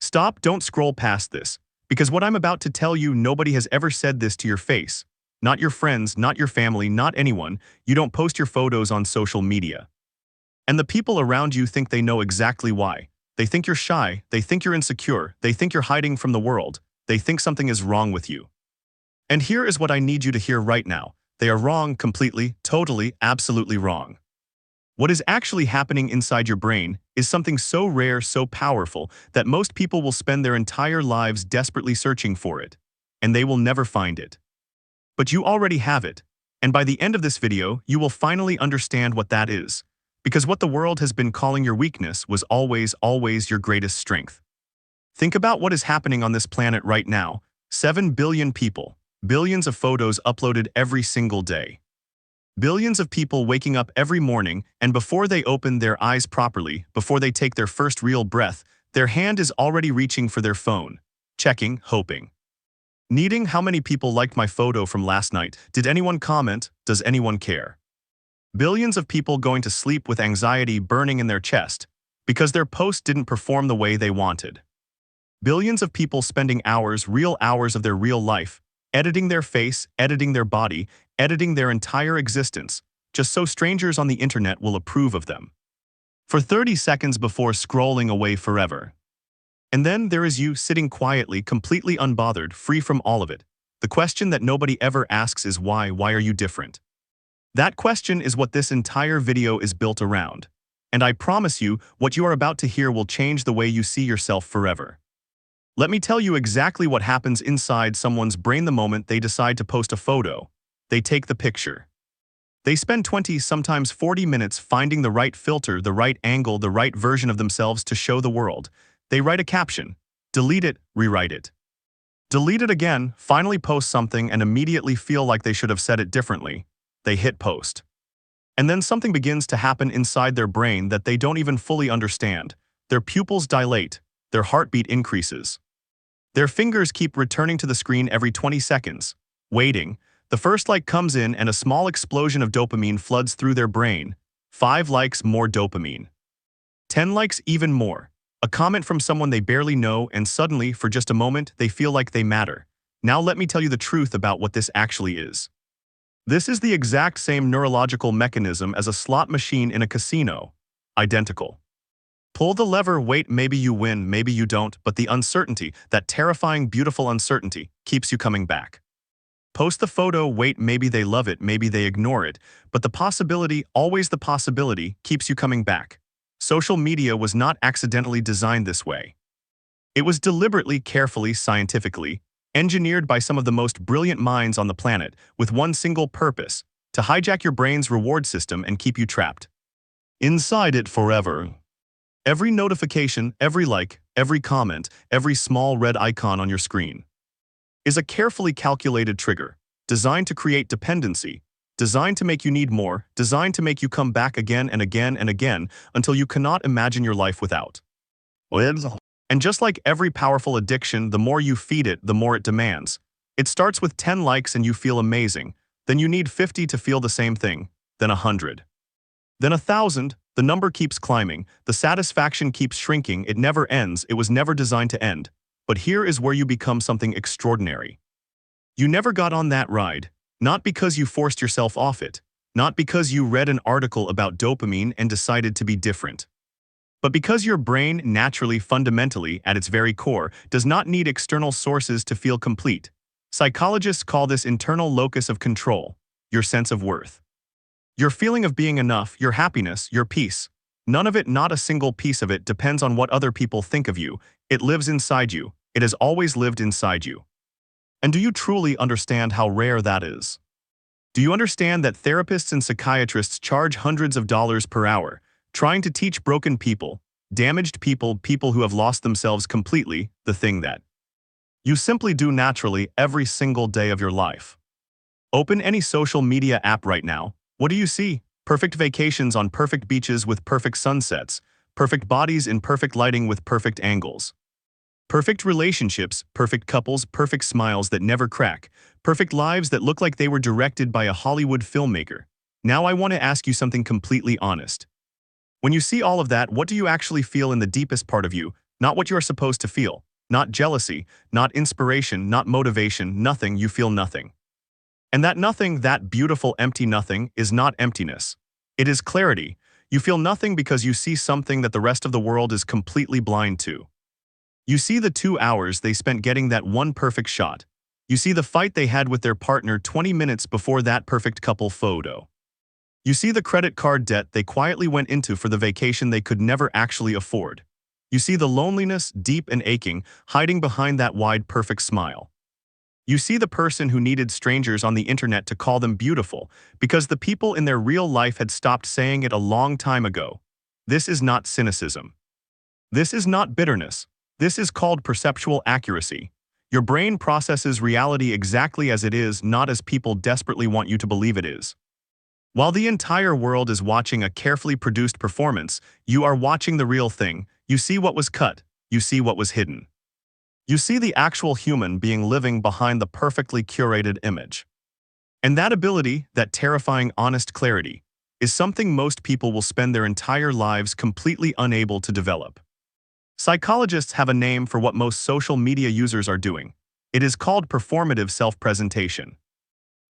Stop, don't scroll past this. Because what I'm about to tell you, nobody has ever said this to your face. Not your friends, not your family, not anyone. You don't post your photos on social media. And the people around you think they know exactly why. They think you're shy, they think you're insecure, they think you're hiding from the world, they think something is wrong with you. And here is what I need you to hear right now. They are wrong, completely, totally, absolutely wrong. What is actually happening inside your brain is something so rare, so powerful, that most people will spend their entire lives desperately searching for it. And they will never find it. But you already have it. And by the end of this video, you will finally understand what that is. Because what the world has been calling your weakness was always, always your greatest strength. Think about what is happening on this planet right now. 7 billion people, billions of photos uploaded every single day. Billions of people waking up every morning, and before they open their eyes properly, before they take their first real breath, their hand is already reaching for their phone. Checking, hoping. Needing, how many people liked my photo from last night? Did anyone comment? Does anyone care? Billions of people going to sleep with anxiety burning in their chest because their post didn't perform the way they wanted. Billions of people spending hours, real hours of their real life, editing their face, editing their body, editing their entire existence, just so strangers on the internet will approve of them. For 30 seconds before scrolling away forever. And then there is you sitting quietly, completely unbothered, free from all of it. The question that nobody ever asks is why? Why are you different? That question is what this entire video is built around. And I promise you, what you are about to hear will change the way you see yourself forever. Let me tell you exactly what happens inside someone's brain the moment they decide to post a photo. They take the picture. They spend 20, sometimes 40 minutes finding the right filter, the right angle, the right version of themselves to show the world. They write a caption, delete it, rewrite it. Delete it again, finally post something and immediately feel like they should have said it differently. They hit post. And then something begins to happen inside their brain that they don't even fully understand. Their pupils dilate, their heartbeat increases. Their fingers keep returning to the screen every 20 seconds, waiting. The first like comes in and a small explosion of dopamine floods through their brain. 5 likes, more dopamine. 10 likes, even more. A comment from someone they barely know, and suddenly, for just a moment, they feel like they matter. Now let me tell you the truth about what this actually is. This is the exact same neurological mechanism as a slot machine in a casino. Identical. Pull the lever, wait, maybe you win, maybe you don't, but the uncertainty, that terrifying, beautiful uncertainty, keeps you coming back. Post the photo, wait, maybe they love it, maybe they ignore it, but the possibility, always the possibility, keeps you coming back. Social media was not accidentally designed this way. It was deliberately, carefully, scientifically, engineered by some of the most brilliant minds on the planet with one single purpose, to hijack your brain's reward system and keep you trapped inside it forever. Every notification, every like, every comment, every small red icon on your screen is a carefully calculated trigger, designed to create dependency, designed to make you need more, designed to make you come back again and again and again until you cannot imagine your life without. And just like every powerful addiction, the more you feed it, the more it demands. It starts with 10 likes and you feel amazing. Then you need 50 to feel the same thing. Then 100. Then 1,000. The number keeps climbing. The satisfaction keeps shrinking. It never ends. It was never designed to end. But here is where you become something extraordinary. You never got on that ride. Not because you forced yourself off it. Not because you read an article about dopamine and decided to be different. But because your brain naturally, fundamentally, at its very core, does not need external sources to feel complete. Psychologists call this internal locus of control, your sense of worth. Your feeling of being enough, your happiness, your peace. None of it, not a single piece of it, depends on what other people think of you. It lives inside you. It has always lived inside you. And do you truly understand how rare that is? Do you understand that therapists and psychiatrists charge hundreds of dollars per hour, trying to teach broken people, damaged people, people who have lost themselves completely, the thing that you simply do naturally every single day of your life? Open any social media app right now. What do you see? Perfect vacations on perfect beaches with perfect sunsets, perfect bodies in perfect lighting with perfect angles. Perfect relationships, perfect couples, perfect smiles that never crack, perfect lives that look like they were directed by a Hollywood filmmaker. Now I want to ask you something completely honest. When you see all of that, what do you actually feel in the deepest part of you? Not what you are supposed to feel. Not jealousy, not inspiration, not motivation, nothing, you feel nothing. And that nothing, that beautiful empty nothing, is not emptiness. It is clarity. You feel nothing because you see something that the rest of the world is completely blind to. You see the 2 hours they spent getting that one perfect shot. You see the fight they had with their partner 20 minutes before that perfect couple photo. You see the credit card debt they quietly went into for the vacation they could never actually afford. You see the loneliness, deep and aching, hiding behind that wide, perfect smile. You see the person who needed strangers on the internet to call them beautiful because the people in their real life had stopped saying it a long time ago. This is not cynicism. This is not bitterness. This is called perceptual accuracy. Your brain processes reality exactly as it is, not as people desperately want you to believe it is. While the entire world is watching a carefully produced performance, you are watching the real thing. You see what was cut. You see what was hidden. You see the actual human being living behind the perfectly curated image. And that ability, that terrifying honest clarity, is something most people will spend their entire lives completely unable to develop. Psychologists have a name for what most social media users are doing. It is called performative self-presentation.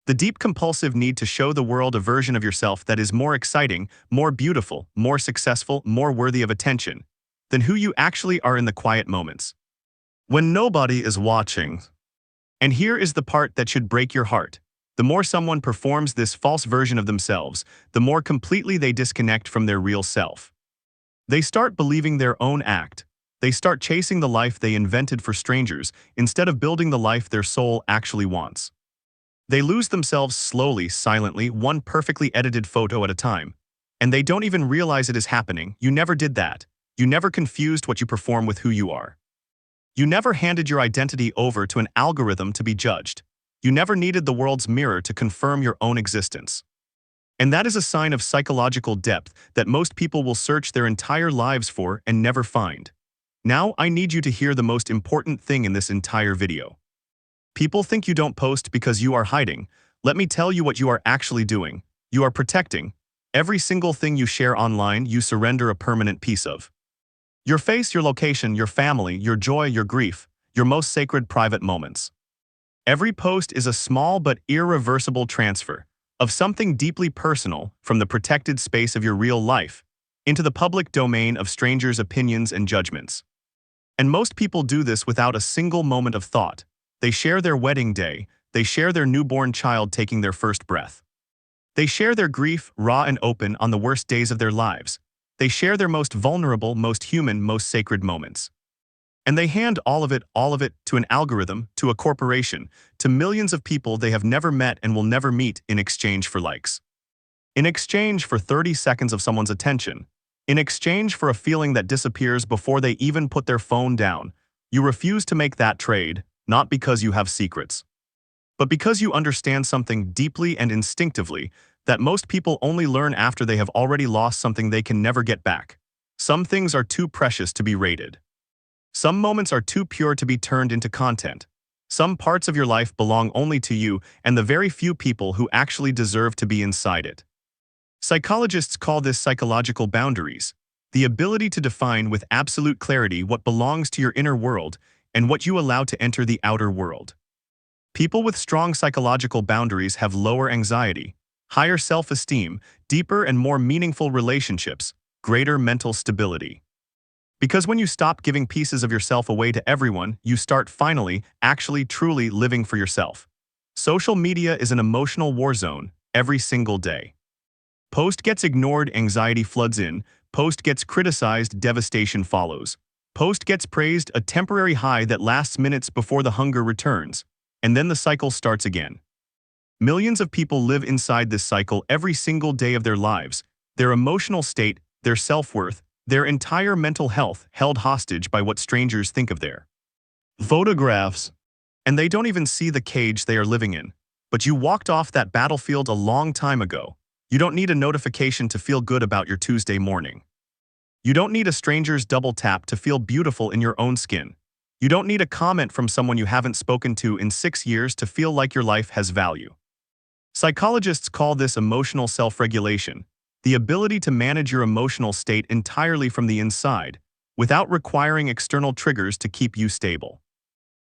The deep compulsive need to show the world a version of yourself that is more exciting, more beautiful, more successful, more worthy of attention than who you actually are in the quiet moments, when nobody is watching. And here is the part that should break your heart. The more someone performs this false version of themselves, the more completely they disconnect from their real self. They start believing their own act. They start chasing the life they invented for strangers instead of building the life their soul actually wants. They lose themselves slowly, silently, one perfectly edited photo at a time. And they don't even realize it is happening. You never did that. You never confused what you perform with who you are. You never handed your identity over to an algorithm to be judged. You never needed the world's mirror to confirm your own existence. And that is a sign of psychological depth that most people will search their entire lives for and never find. Now, I need you to hear the most important thing in this entire video. People think you don't post because you are hiding. Let me tell you what you are actually doing. You are protecting. Every single thing you share online, you surrender a permanent piece of. Your face, your location, your family, your joy, your grief, your most sacred private moments. Every post is a small but irreversible transfer of something deeply personal from the protected space of your real life into the public domain of strangers' opinions and judgments. And most people do this without a single moment of thought. They share their wedding day. They share their newborn child taking their first breath. They share their grief, raw and open, on the worst days of their lives. They share their most vulnerable, most human, most sacred moments. And they hand all of it, to an algorithm, to a corporation, to millions of people they have never met and will never meet in exchange for likes. In exchange for 30 seconds of someone's attention. In exchange for a feeling that disappears before they even put their phone down. You refuse to make that trade, not because you have secrets, but because you understand something deeply and instinctively that most people only learn after they have already lost something they can never get back. Some things are too precious to be rated. Some moments are too pure to be turned into content. Some parts of your life belong only to you and the very few people who actually deserve to be inside it. Psychologists call this psychological boundaries, the ability to define with absolute clarity what belongs to your inner world and what you allow to enter the outer world. People with strong psychological boundaries have lower anxiety, higher self-esteem, deeper and more meaningful relationships, greater mental stability. Because when you stop giving pieces of yourself away to everyone, you start finally, actually, truly living for yourself. Social media is an emotional war zone every single day. Post gets ignored, anxiety floods in. Post gets criticized, devastation follows. Post gets praised, a temporary high that lasts minutes before the hunger returns. And then the cycle starts again. Millions of people live inside this cycle every single day of their lives, their emotional state, their self-worth, their entire mental health held hostage by what strangers think of their photographs. And they don't even see the cage they are living in. But you walked off that battlefield a long time ago. You don't need a notification to feel good about your Tuesday morning. You don't need a stranger's double tap to feel beautiful in your own skin. You don't need a comment from someone you haven't spoken to in 6 years to feel like your life has value. Psychologists call this emotional self-regulation, the ability to manage your emotional state entirely from the inside, without requiring external triggers to keep you stable.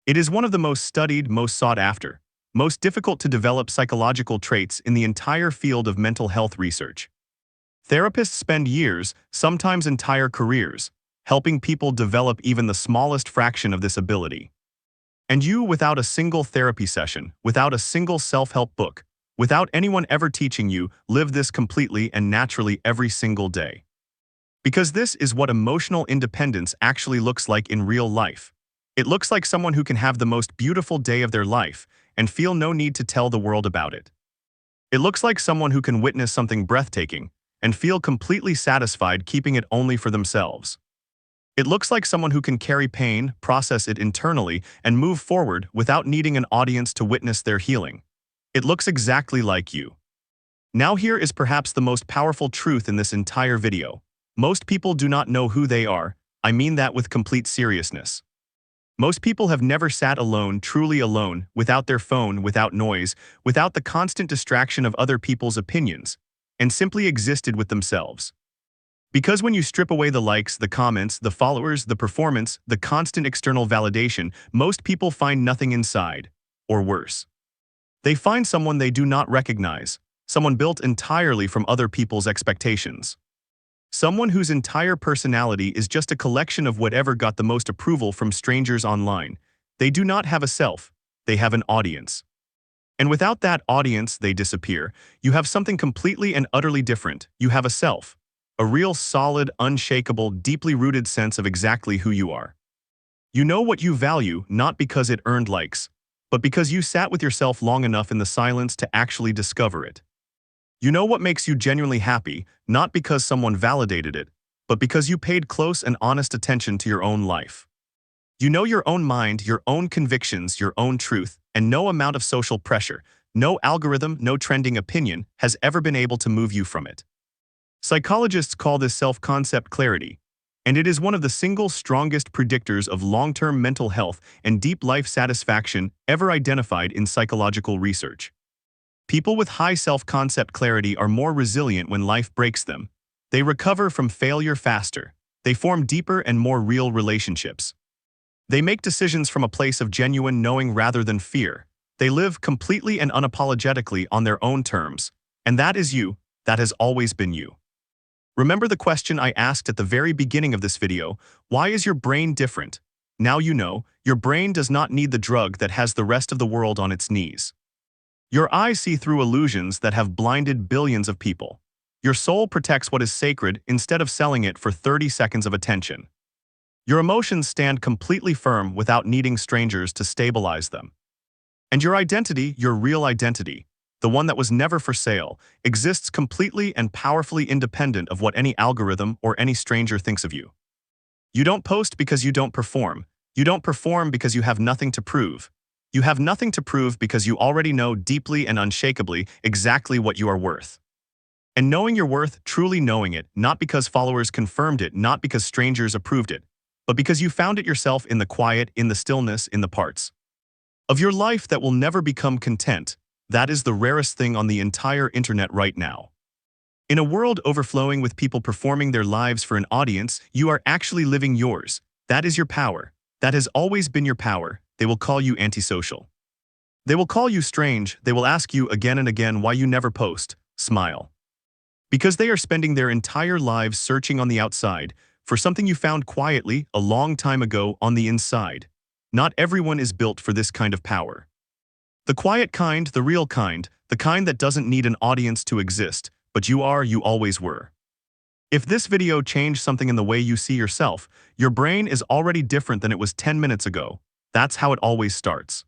It is one of the most studied, most sought after, most difficult to develop psychological traits in the entire field of mental health research. Therapists spend years, sometimes entire careers, helping people develop even the smallest fraction of this ability. And you, without a single therapy session, without a single self-help book, without anyone ever teaching you, live this completely and naturally every single day. Because this is what emotional independence actually looks like in real life. It looks like someone who can have the most beautiful day of their life and feel no need to tell the world about it. It looks like someone who can witness something breathtaking and feel completely satisfied keeping it only for themselves. It looks like someone who can carry pain, process it internally, and move forward without needing an audience to witness their healing. It looks exactly like you. Now here is perhaps the most powerful truth in this entire video. Most people do not know who they are. I mean that with complete seriousness. Most people have never sat alone, truly alone, without their phone, without noise, without the constant distraction of other people's opinions, and simply existed with themselves. Because when you strip away the likes, the comments, the followers, the performance, the constant external validation, most people find nothing inside, or worse. They find someone they do not recognize, someone built entirely from other people's expectations. Someone whose entire personality is just a collection of whatever got the most approval from strangers online. They do not have a self, they have an audience. And without that audience, they disappear. You have something completely and utterly different. You have a self. A real solid, unshakable, deeply rooted sense of exactly who you are. You know what you value, not because it earned likes, but because you sat with yourself long enough in the silence to actually discover it. You know what makes you genuinely happy, not because someone validated it, but because you paid close and honest attention to your own life. You know your own mind, your own convictions, your own truth, and no amount of social pressure, no algorithm, no trending opinion has ever been able to move you from it. Psychologists call this self-concept clarity, and it is one of the single strongest predictors of long-term mental health and deep life satisfaction ever identified in psychological research. People with high self-concept clarity are more resilient when life breaks them. They recover from failure faster. They form deeper and more real relationships. They make decisions from a place of genuine knowing rather than fear. They live completely and unapologetically on their own terms. And that is you. That has always been you. Remember the question I asked at the very beginning of this video, why is your brain different? Now you know, your brain does not need the drug that has the rest of the world on its knees. Your eyes see through illusions that have blinded billions of people. Your soul protects what is sacred instead of selling it for 30 seconds of attention. Your emotions stand completely firm without needing strangers to stabilize them. And your identity, your real identity, the one that was never for sale, exists completely and powerfully independent of what any algorithm or any stranger thinks of you. You don't post because you don't perform. You don't perform because you have nothing to prove. You have nothing to prove because you already know deeply and unshakably exactly what you are worth. And knowing your worth, truly knowing it, not because followers confirmed it, not because strangers approved it, but because you found it yourself in the quiet, in the stillness, in the parts of your life that will never become content. That is the rarest thing on the entire internet right now. In a world overflowing with people performing their lives for an audience, you are actually living yours. That is your power. That has always been your power. They will call you antisocial. They will call you strange. They will ask you again and again why you never post. Smile. Because they are spending their entire lives searching on the outside for something you found quietly a long time ago on the inside. Not everyone is built for this kind of power. The quiet kind, the real kind, the kind that doesn't need an audience to exist, but you always were. If this video changed something in the way you see yourself, your brain is already different than it was 10 minutes ago. That's how it always starts.